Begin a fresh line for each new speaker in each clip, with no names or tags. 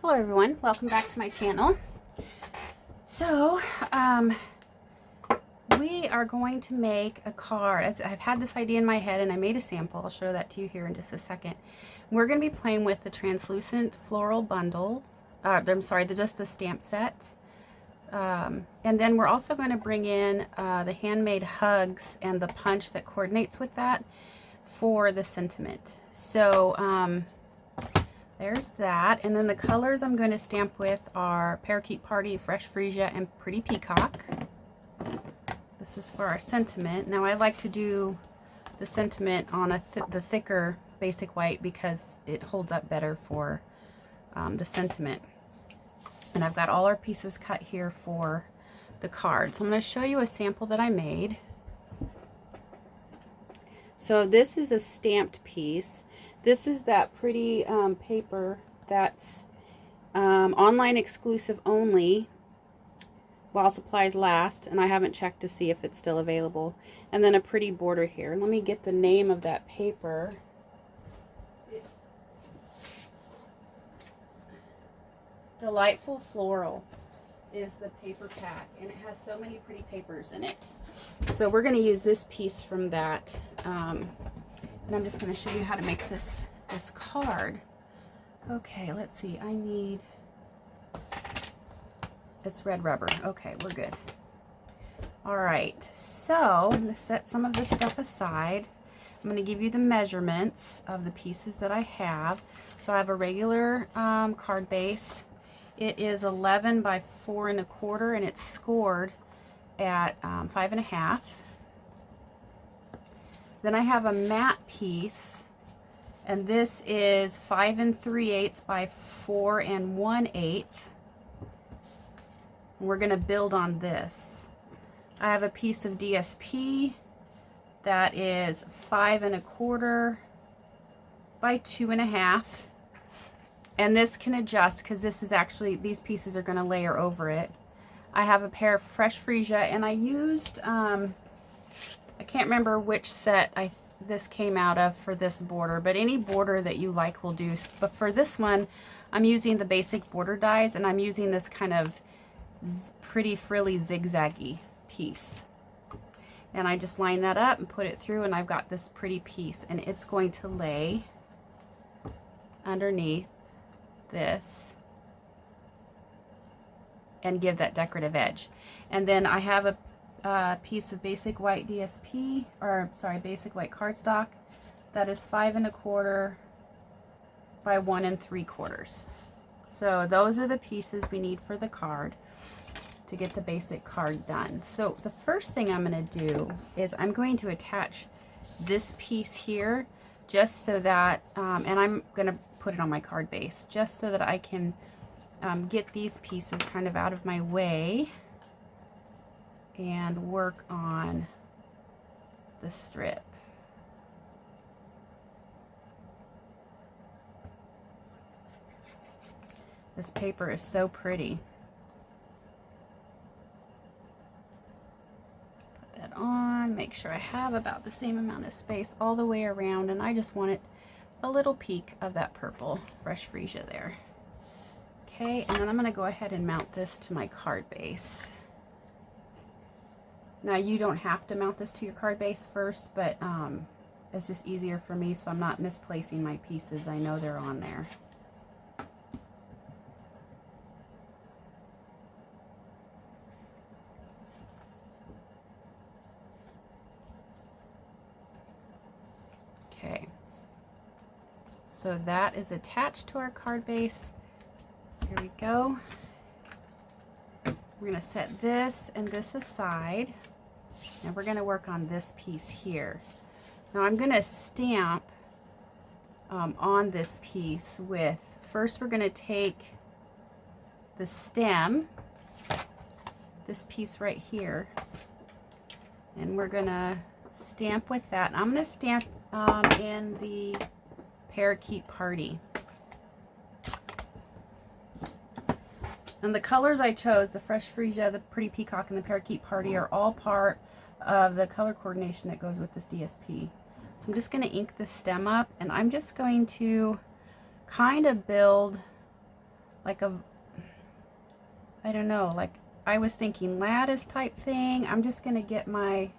Hello everyone, welcome back to my channel. So we are going to make a card. I've had this idea in my head and I made a sample. I'll show that to you here in just a second. We're going to be playing with the translucent floral bundle. Just the stamp set. And then we're also going to bring in the handmade hugs and the punch that coordinates with that for the sentiment. So there's that. And then the colors I'm going to stamp with are Parakeet Party, Fresh Freesia, and Pretty Peacock. This is for our sentiment. Now I like to do the sentiment on the thicker basic white because it holds up better for the sentiment. And I've got all our pieces cut here for the card. So I'm going to show you a sample that I made. So this is a stamped piece. This is that pretty paper that's online exclusive only while supplies last, and I haven't checked to see if it's still available. And then a pretty border here. Let me get the name of that paper. Delightful Floral is the paper pack, and it has so many pretty papers in it. So we're going to use this piece from that. And I'm just going to show you how to make this card. Okay, let's see. It's red rubber. Okay, we're good. All right, so I'm going to set some of this stuff aside. I'm going to give you the measurements of the pieces that I have. So I have a regular card base. It is 11 by 4 1/4, and it's scored at 5 1/2. Then I have a matte piece, and this is 5 3/8 by 4 1/8. We're going to build on this. I have a piece of DSP that is 5 1/4 by 2 1/2. And this can adjust because this is actually, these pieces are going to layer over it. I have a pair of Fresh Freesia, and I used, I can't remember which set this came out of for this border, but any border that you like will do. But for this one, I'm using the basic border dies, and I'm using this kind of pretty frilly zigzaggy piece. And I just line that up and put it through, and I've got this pretty piece, and it's going to lay underneath this and give that decorative edge. And then I have a piece of basic white DSP, or sorry, basic white cardstock that is 5 1/4 by 1 3/4. So those are the pieces we need for the card to get the basic card done. So the first thing I'm going to do is I'm going to attach this piece here just so that, and I'm going to put it on my card base just so that I can get these pieces kind of out of my way and work on the strip. This paper is so pretty. Put that on, make sure I have about the same amount of space all the way around, and I just want it a little peek of that purple Fresh Freesia there. Okay, and then I'm going to go ahead and mount this to my card base. Now you don't have to mount this to your card base first, but it's just easier for me so I'm not misplacing my pieces. I know they're on there. Okay. So that is attached to our card base. Here we go. We're going to set this and this aside, and we're going to work on this piece here. Now I'm going to stamp on this piece with, first we're going to take the stem, this piece right here, and we're going to stamp with that. And I'm going to stamp in the Parakeet Party. And the colors I chose, the Fresh Freesia, the Pretty Peacock, and the Parakeet Party, are all part of the color coordination that goes with this DSP. So I'm just going to ink this stem up, and I'm just going to kind of build like a, I don't know, like I was thinking lattice type thing. I'm just gonna get my,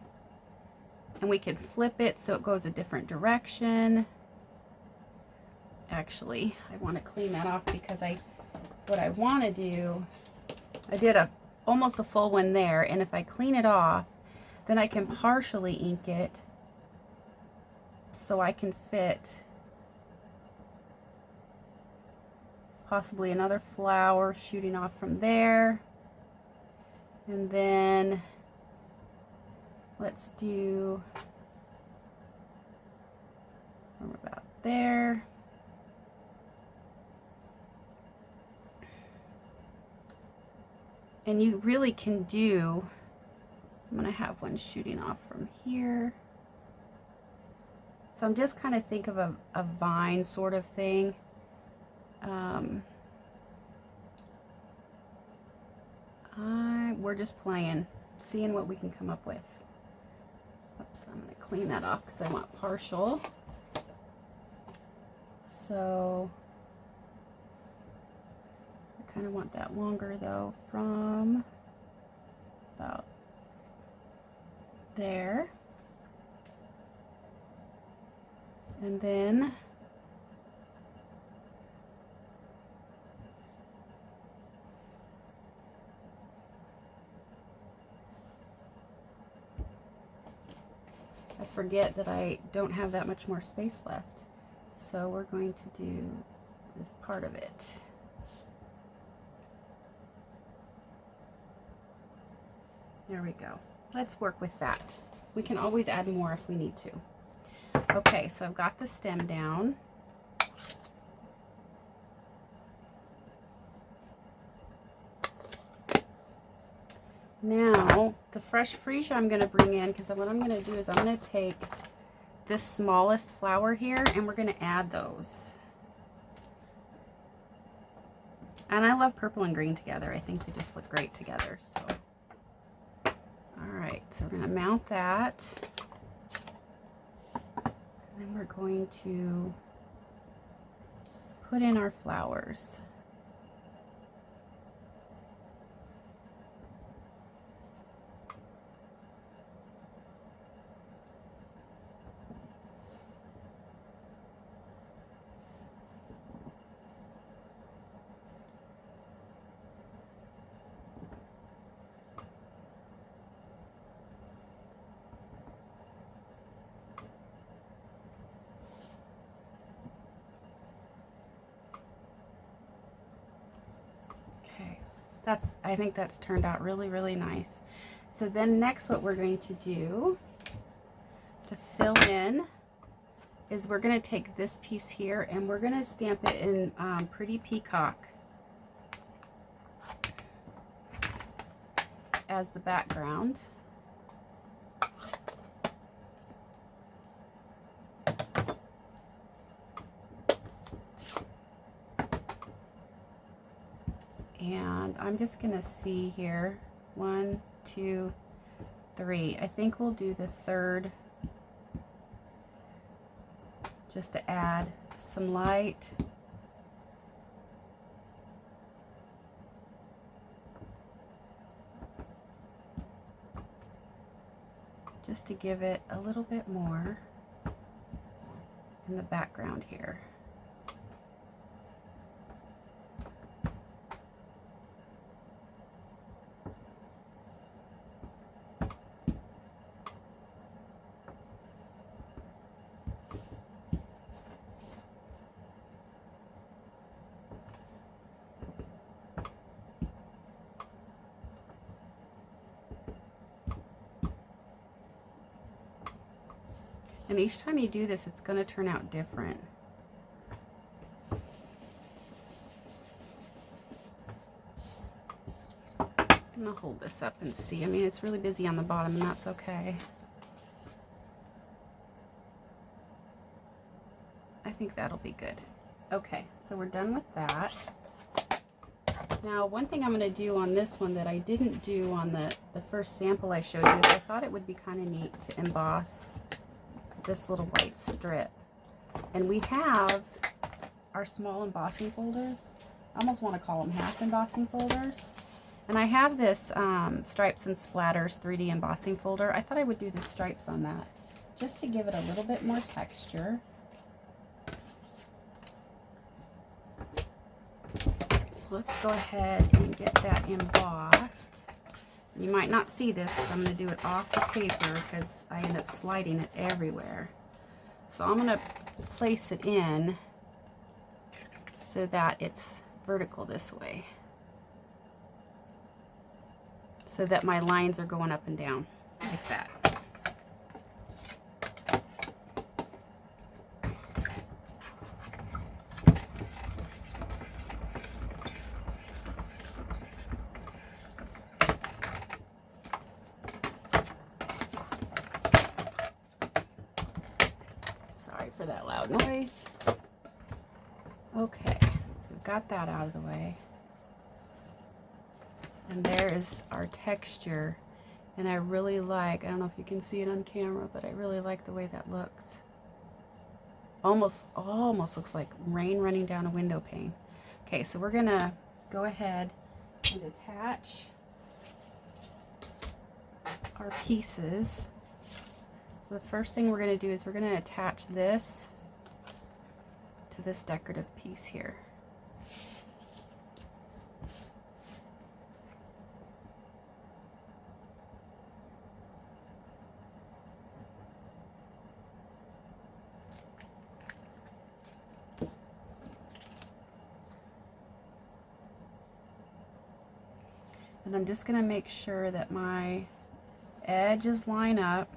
and we can flip it so it goes a different direction. Actually, I want to clean that off because what I want to do, I did almost a full one there, and if I clean it off, then I can partially ink it so I can fit possibly another flower shooting off from there. And then let's do from about there. And you really can do, I'm gonna have one shooting off from here. So I'm just kind of think of a vine sort of thing. We're just playing, seeing what we can come up with. Oops, I'm gonna clean that off because I want partial. So I kind of want that longer though, from about there. And then I forget that I don't have that much more space left. So we're going to do this part of it. There we go. Let's work with that. We can always add more if we need to. Okay, so I've got the stem down. Now, the fresh freesia I'm going to bring in, because what I'm going to do is I'm going to take this smallest flower here and we're going to add those. And I love purple and green together. I think they just look great together. So, all right, so we're going to mount that. And then we're going to put in our flowers. I think that's turned out really, really nice. So then next what we're going to do to fill in is we're going to take this piece here and we're going to stamp it in Pretty Peacock as the background. And I'm just gonna see here, 1, 2, 3. I think we'll do the third just to add some light. Just to give it a little bit more in the background here. And each time you do this, it's going to turn out different. I'm going to hold this up and see. I mean, it's really busy on the bottom, and that's okay. I think that'll be good. Okay, so we're done with that. Now, one thing I'm going to do on this one that I didn't do on the first sample I showed you is I thought it would be kind of neat to emboss this little white strip. And we have our small embossing folders. I almost want to call them half embossing folders. And I have this Stripes and Splatters 3D embossing folder. I thought I would do the stripes on that just to give it a little bit more texture. So let's go ahead and get that embossed. You might not see this because I'm going to do it off the paper because I end up sliding it everywhere. So I'm going to place it in so that it's vertical this way, so that my lines are going up and down like that. Sorry for that loud noise. Okay, so we've got that out of the way. And there is our texture. And I really like, I don't know if you can see it on camera, but I really like the way that looks. Almost looks like rain running down a window pane. Okay, so we're gonna go ahead and attach our pieces. So the first thing we're gonna do is we're gonna attach this to this decorative piece here. And I'm just going to make sure that my edges line up.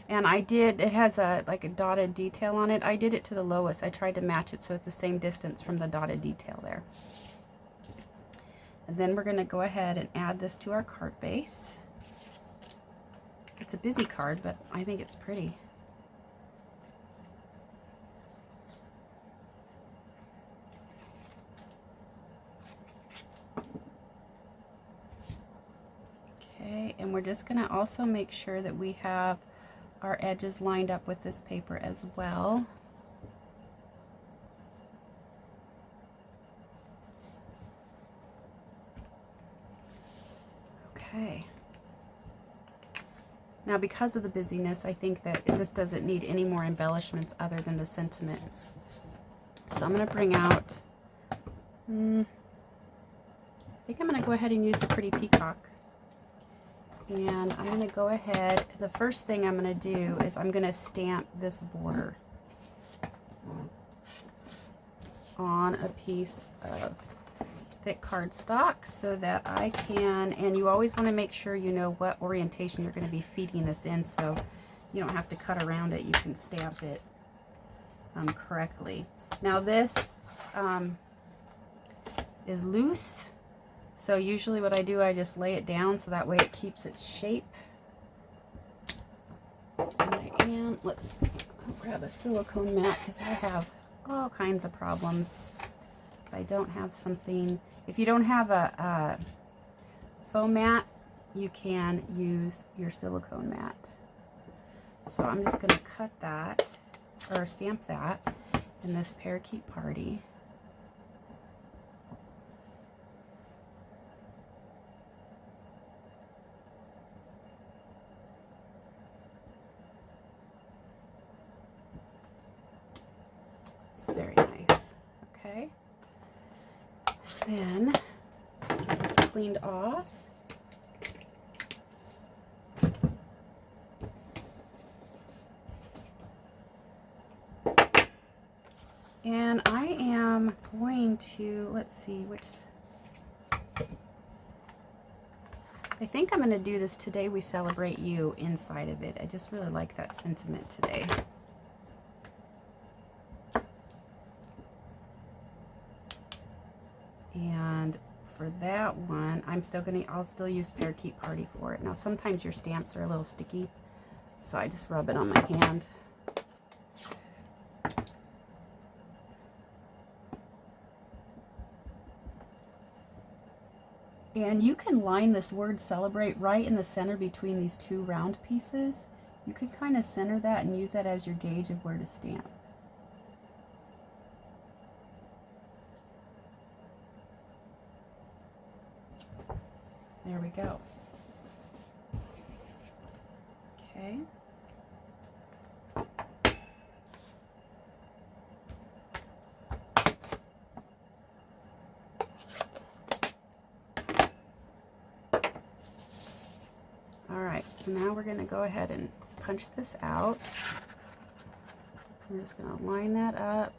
And I did, it has like a dotted detail on it. I did it to the lowest. I tried to match it so it's the same distance from the dotted detail there. And then we're going to go ahead and add this to our card base. It's a busy card, but I think it's pretty. Okay, and we're just going to also make sure that we have our edges lined up with this paper as well. Okay. Now, because of the busyness, I think that this doesn't need any more embellishments other than the sentiment. So I'm going to bring out, I think I'm going to go ahead and use the Pretty Peacock. And I'm going to go ahead, the first thing I'm going to do is I'm going to stamp this border on a piece of thick cardstock so that I can, and you always want to make sure you know what orientation you're going to be feeding this in so you don't have to cut around it. You can stamp it correctly. Now this is loose. So usually what I do, I just lay it down so that way it keeps its shape. And let's grab a silicone mat because I have all kinds of problems. If I don't have something, if you don't have a foam mat, you can use your silicone mat. So I'm just going to cut that, or stamp that in this Parakeet Party. Very nice. Okay. Then get this cleaned off. And I am going to, let's see, I think I'm going to do this Today We Celebrate You inside of it. I just really like that sentiment today. And for that one, I'll still use Parakeet Party for it. Now sometimes your stamps are a little sticky, so I just rub it on my hand. And you can line this word celebrate right in the center between these two round pieces. You could kind of center that and use that as your gauge of where to stamp. There we go. Okay. All right, so now we're going to go ahead and punch this out. I'm just going to line that up.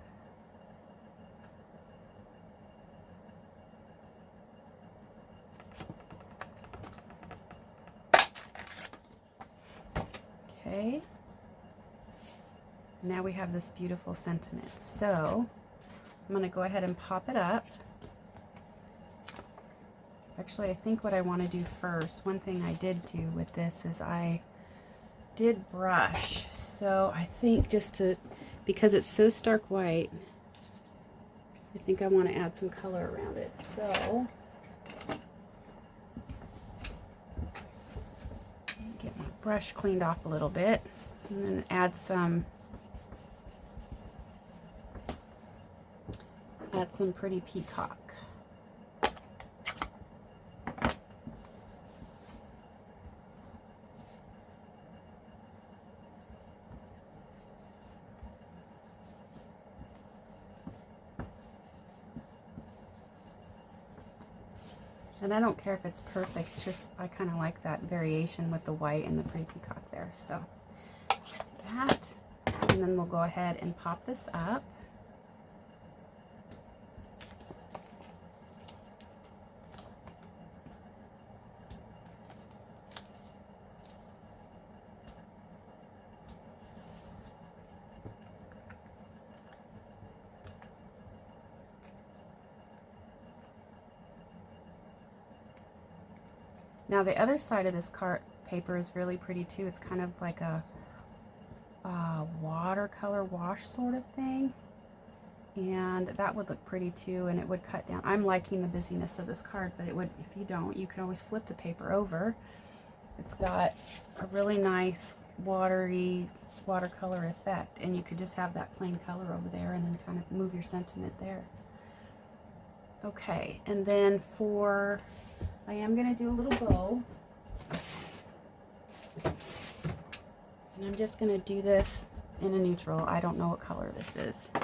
Okay. Now we have this beautiful sentiment. So I'm going to go ahead and pop it up. Actually, I think what I want to do first, one thing I did do with this is I did brush. So I think because it's so stark white, I think I want to add some color around it. So get my brush cleaned off a little bit and then add some pretty peacock. And I don't care if it's perfect, it's just I kind of like that variation with the white and the pretty peacock there. So do that, and then we'll go ahead and pop this up. Now the other side of this card paper is really pretty too. It's kind of like a watercolor wash sort of thing. And that would look pretty too, and it would cut down. I'm liking the busyness of this card, but it would, if you don't, you can always flip the paper over. It's got a really nice watery watercolor effect, and you could just have that plain color over there and then kind of move your sentiment there. Okay, and then I am going to do a little bow. And I'm just going to do this in a neutral. I don't know what color this is. I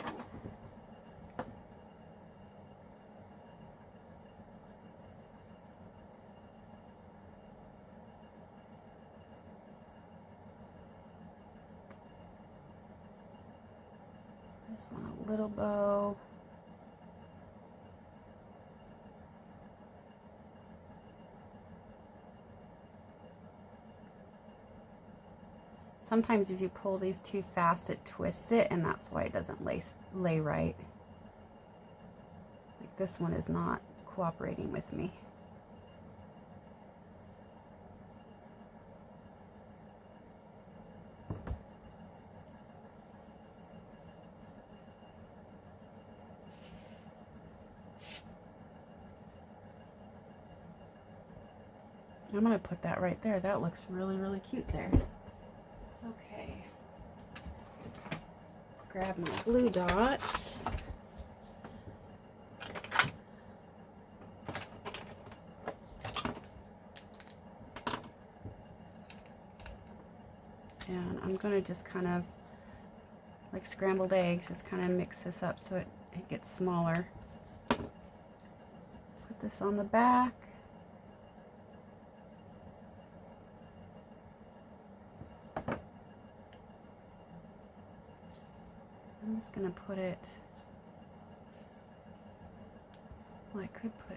just want a little bow. Sometimes if you pull these too fast, it twists it, and that's why it doesn't lay right. Like this one is not cooperating with me. I'm going to put that right there. That looks really, really cute there. Okay, grab my glue dots. And I'm going to just kind of, like scrambled eggs, just kind of mix this up so it gets smaller. Put this on the back. I'm just going to put it, well, I could put,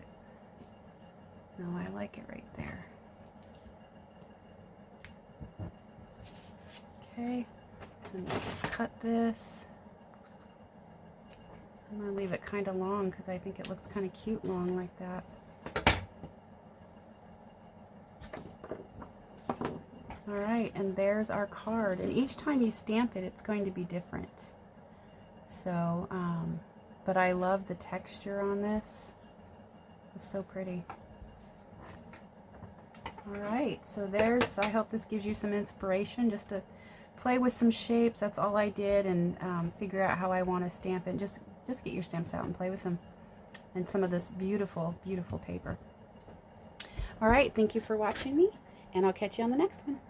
no, I like it right there. Okay, and we'll just cut this. I'm going to leave it kind of long because I think it looks kind of cute long like that. All right, and there's our card. And each time you stamp it, it's going to be different. So, but I love the texture on this. It's so pretty. All right, so I hope this gives you some inspiration just to play with some shapes. That's all I did, and figure out how I want to stamp it. Just get your stamps out and play with them. And some of this beautiful, beautiful paper. All right, thank you for watching me, and I'll catch you on the next one.